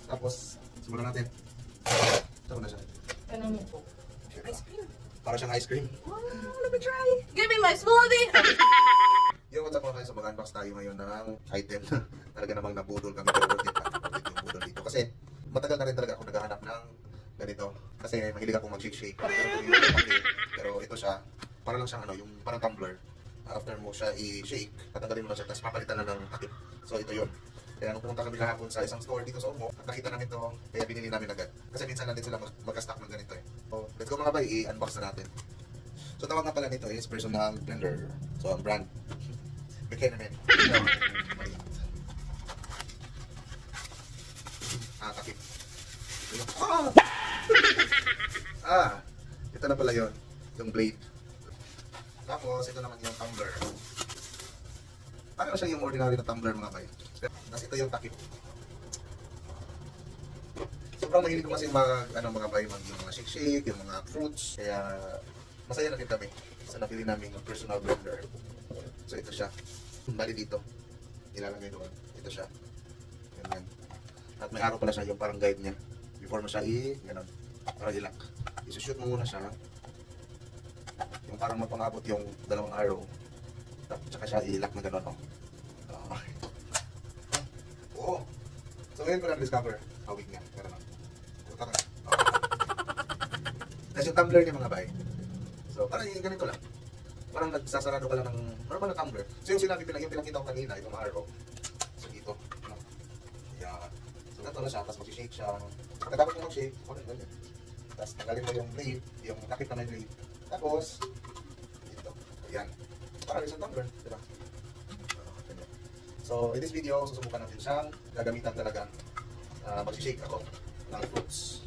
Tapos, simulan natin. Ito na siya. Ano mo po? Ice cream. Para siyang ice cream. Oh, let me try. Give me my smoothie. Yung what's up mga kayo, so mag-unbox tayo ngayon ng item na talaga namang nabudol kami. Worth it yung budol dito. Kasi matagal na rin talaga ako naghahanap ng ganito. Kasi mahilig akong mag-shake. Pero ito siya, para lang siyang ano, yung parang tumbler. After mo siya i-shake, tatanggalin mo na siya, tapos papalitan na ng takip. So ito yun. Kaya nung pumunta kami kahapon sa isang store dito sa Umo, at nakita namin to, kaya binili namin agad. Kasi minsan lang din sila magka-stock ng ganito eh. So let's go mga bay, i-unbox na natin. So tawag nga pala nito is personal blender. So ang brand, Buchanan. Takip. Ito na pala yun, yung blade. Tapos ito naman yung tumbler. Para siya yung ordinary na tumbler mga bay. Tapos ito yung takip. Sobrang mahilig ko kasi mga bay, yung mga shake, yung mga fruits. Kaya masaya na din kami sa napili namin yung personal blender. So ito siya. Bali dito. Ilalagay doon. Ito siya. Ganyan. At may araw pala siya yung parang guide niya. Before mo siya gano'n. Para i-lock. I-shoot mo muna siya. Yung parang mapangabot yung dalawang arrow. Tsaka siya i-lock na gano'n. Oo. So ngayon ko lang discover hawig niya. Pero kasi yung tumbler niya mga bay. So parang yung ganito lang. Parang nagsasarado ka lang ng normal na tumbler. So yung sinabi yung pinakita ko kanina, itong arrow. So dito. Yan. So ganito na siya. Tapos mag-shake siya. Pagkatapos mo mag-shake, ganyan. Tapos tanggalin mo yung blade, yung nakip na may blade. Tapos dito. Yan. Parang isang tumbler. Diba? So in this video, susubukan natin siyang gagamitan talaga. Mag-shake ako ng fruits.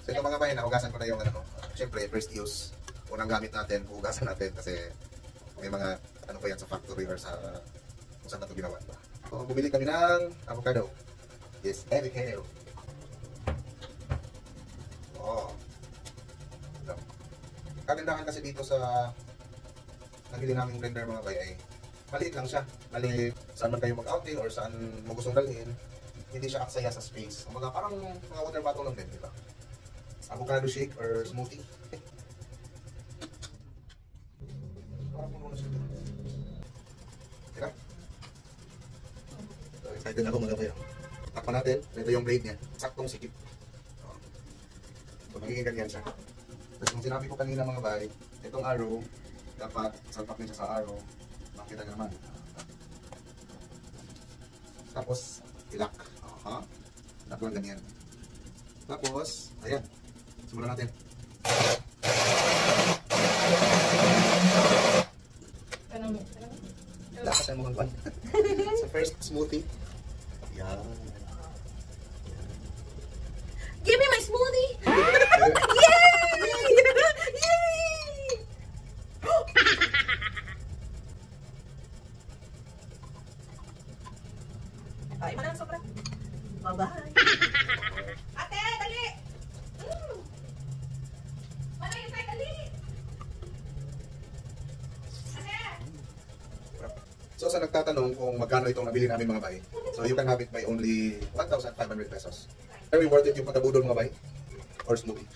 So ito mga bayan, nahugasan ko na yung ano. Siyempre, first use. Unang gamit natin, hugasan natin kasi may mga ano pa yan sa factory or sa kung saan na ito ginawa. So bumili kami ng avocado. Yes, avocado. Kagandahan kasi dito sa nabili naming blender mga bay ay maliit lang siya. Mali saan man kayo mag-outing or saan mo gustong dalhin, hindi siya aksaya sa space. Mga parang mga water bottle lang din, di ba? Avocado shake or smoothie. Parang puno na siya. Tira? So, excited na ako mga bay. Takpan natin. Ito yung blade niya. Saktong sikip. So, magiging ganyan siya. Tapos kung sinabi ko kanina mga bay, itong arrow, dapat salpak din siya sa arrow. Makita nyo naman. Tapos, ilak. Ilak lang ganyan. Tapos, ayan. Simulan natin. Lakas ang mga kwan. So first, smoothie. Ayan. Give me my smoothie! Yay! Yay! Ay, malang sobra. Bye-bye. Ate, dali! Malang yung dali! Ate! So sa nagtatanong kung magkano itong nabili namin mga bay, so you can have it by only 1,500 pesos. Very worth it yung pagkabudol mga bay or smoothie.